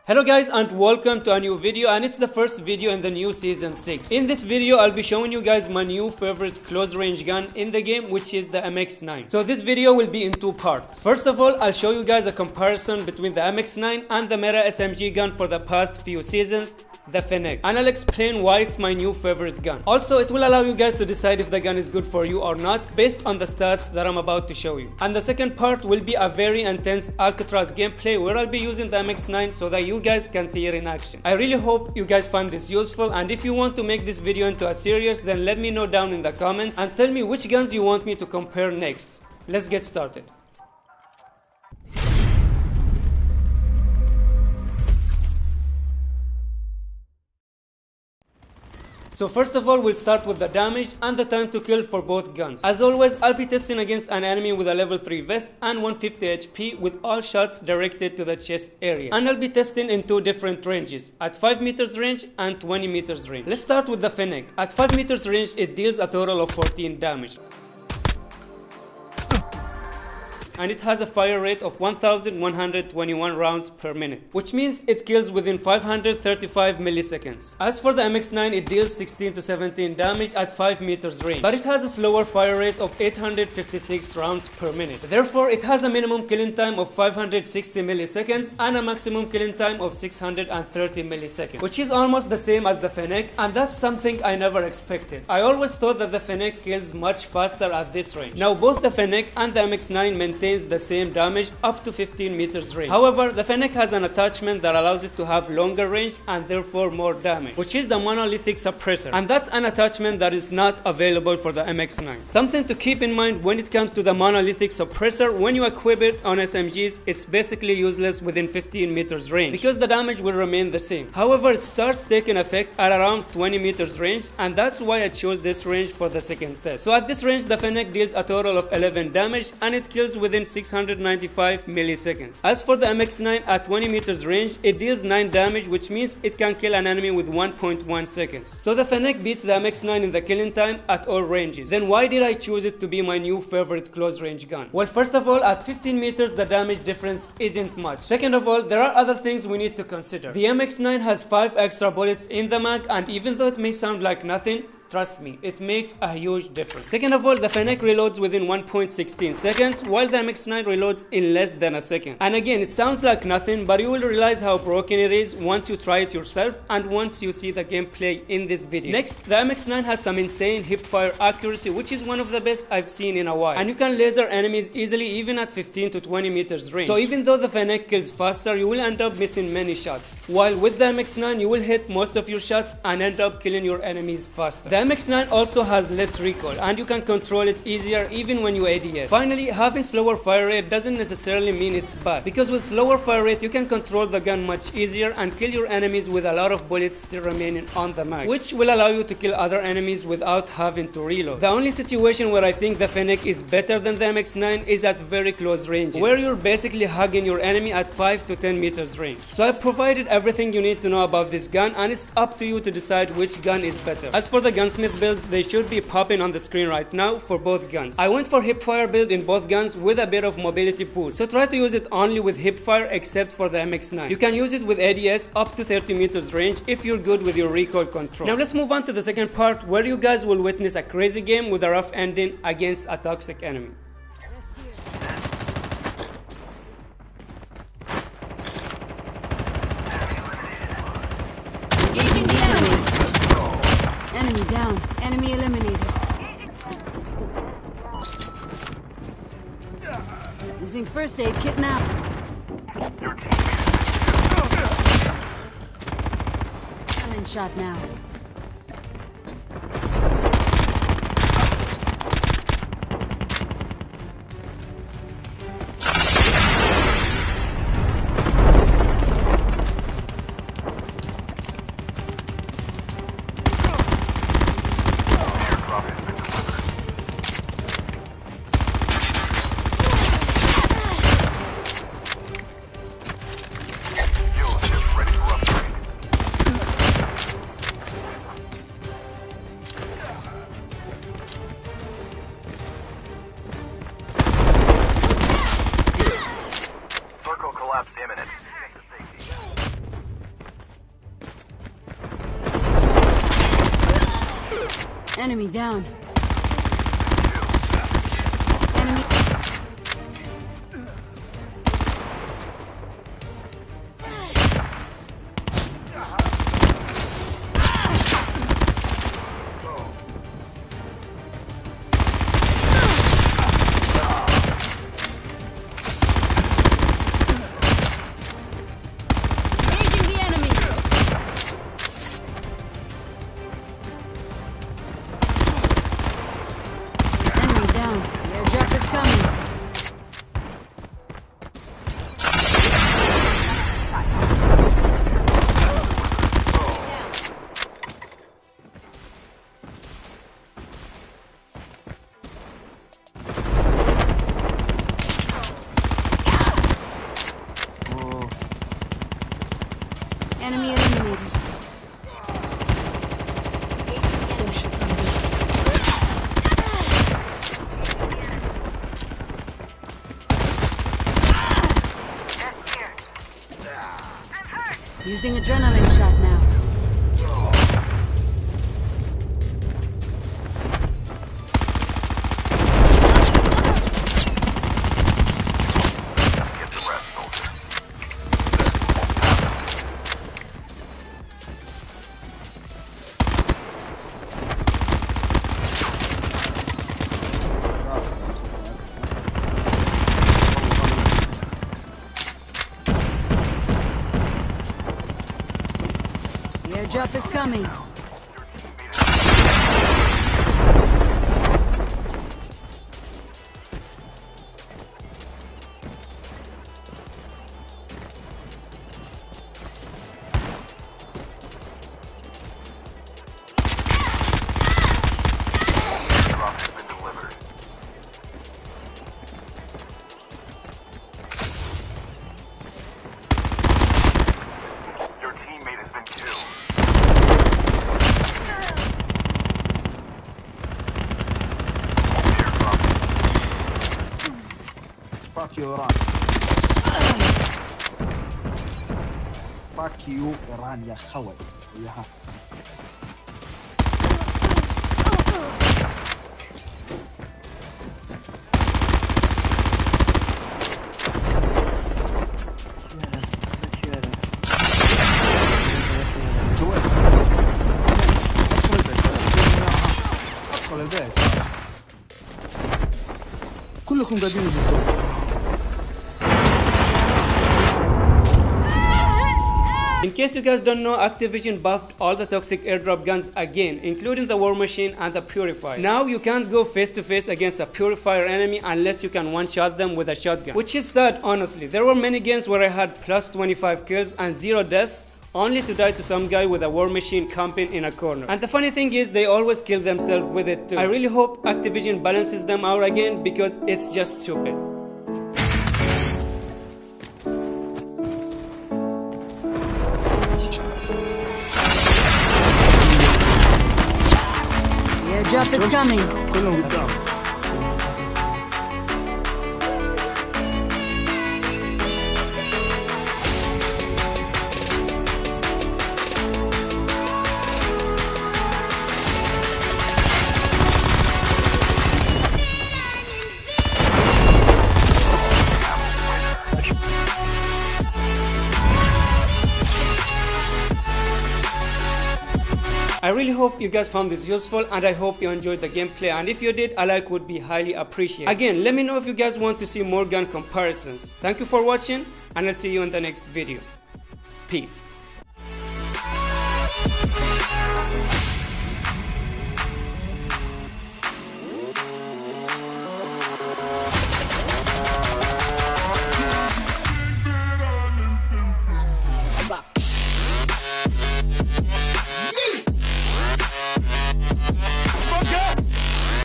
Hello guys and welcome to a new video, and it's the first video in the new season 6. In this video I'll be showing you guys my new favorite close range gun in the game, which is the MX9. So this video will be in two parts. First of all, I'll show you guys a comparison between the MX9 and the meta SMG gun for the past few seasons, the Fennec, and I'll explain why it's my new favorite gun. Also, it will allow you guys to decide if the gun is good for you or not based on the stats that I'm about to show you. And the second part will be a very intense Alcatraz gameplay where I'll be using the MX9 so that you guys can see it in action. I really hope you guys find this useful, and if you want to make this video into a series, then let me know down in the comments and tell me which guns you want me to compare next. Let's get started. So first of all, we'll start with the damage and the time to kill for both guns. As always, I'll be testing against an enemy with a level 3 vest and 150 HP with all shots directed to the chest area. And I'll be testing in two different ranges, at 5 meters range and 20 meters range. Let's start with the Fennec. At 5 meters range, it deals a total of 14 damage. And it has a fire rate of 1121 rounds per minute, which means it kills within 535 milliseconds. As for the MX9, it deals 16 to 17 damage at 5 meters range, but it has a slower fire rate of 856 rounds per minute. Therefore, it has a minimum killing time of 560 milliseconds and a maximum killing time of 630 milliseconds, which is almost the same as the Fennec, and that's something I never expected. I always thought that the Fennec kills much faster at this range. Now, both the Fennec and the MX9 maintain the same damage up to 15 meters range. However, the Fennec has an attachment that allows it to have longer range and therefore more damage, which is the monolithic suppressor, and that's an attachment that is not available for the MX9. Something to keep in mind when it comes to the monolithic suppressor: when you equip it on SMGs, it's basically useless within 15 meters range because the damage will remain the same. However, it starts taking effect at around 20 meters range, and that's why I chose this range for the second test. So at this range, the Fennec deals a total of 11 damage and it kills within 695 milliseconds. As for the MX9, at 20 meters range, it deals 9 damage, which means it can kill an enemy with 1.1 seconds. So the Fennec beats the MX9 in the killing time at all ranges. Then why did I choose it to be my new favorite close range gun? Well, first of all, at 15 meters, the damage difference isn't much. Second of all, there are other things we need to consider. The MX9 has 5 extra bullets in the mag, and even though it may sound like nothing, trust me, it makes a huge difference. Second of all, the Fennec reloads within 1.16 seconds, while the MX9 reloads in less than a second. And again, it sounds like nothing, but you will realize how broken it is once you try it yourself and once you see the gameplay in this video. Next, the MX9 has some insane hip-fire accuracy, which is one of the best I've seen in a while. And you can laser enemies easily even at 15 to 20 meters range. So even though the Fennec kills faster, you will end up missing many shots. While with the MX9, you will hit most of your shots and end up killing your enemies faster. The MX9 also has less recoil, and you can control it easier even when you ADS. Finally, having slower fire rate doesn't necessarily mean it's bad, because with slower fire rate you can control the gun much easier and kill your enemies with a lot of bullets still remaining on the mag, which will allow you to kill other enemies without having to reload. The only situation where I think the Fennec is better than the MX9 is at very close ranges, where you're basically hugging your enemy at 5 to 10 meters range. So I provided everything you need to know about this gun, and it's up to you to decide which gun is better. As for the Gunsmith builds, they should be popping on the screen right now for both guns. I went for hipfire build in both guns with a bit of mobility boost, so try to use it only with hipfire except for the MX9. You can use it with ADS up to 30 meters range if you're good with your recoil control. Now let's move on to the second part, where you guys will witness a crazy game with a rough ending against a toxic enemy. Enemy down. Enemy eliminated. Using first aid kit now. I'm in shot now. Enemy down. Enemy. Enemy eliminated. Using adrenaline shot now. Airdrop is coming. Fuck you, Iran. Fuck you, Iran يا خوي. ياها. ادخل البيت. كلكم قاعدين بالدور. In case you guys don't know, Activision buffed all the toxic airdrop guns again, including the War Machine and the Purifier. Now you can't go face to face against a Purifier enemy unless you can one-shot them with a shotgun. Which is sad, honestly. There were many games where I had plus 25 kills and 0 deaths, only to die to some guy with a War Machine camping in a corner. And the funny thing is, they always kill themselves with it too. I really hope Activision balances them out again because it's just stupid. Airdrop is coming. كلهم قدام. I really hope you guys found this useful and I hope you enjoyed the gameplay, and if you did, a like would be highly appreciated. Again, let me know if you guys want to see more gun comparisons. Thank you for watching and I'll see you in the next video. Peace.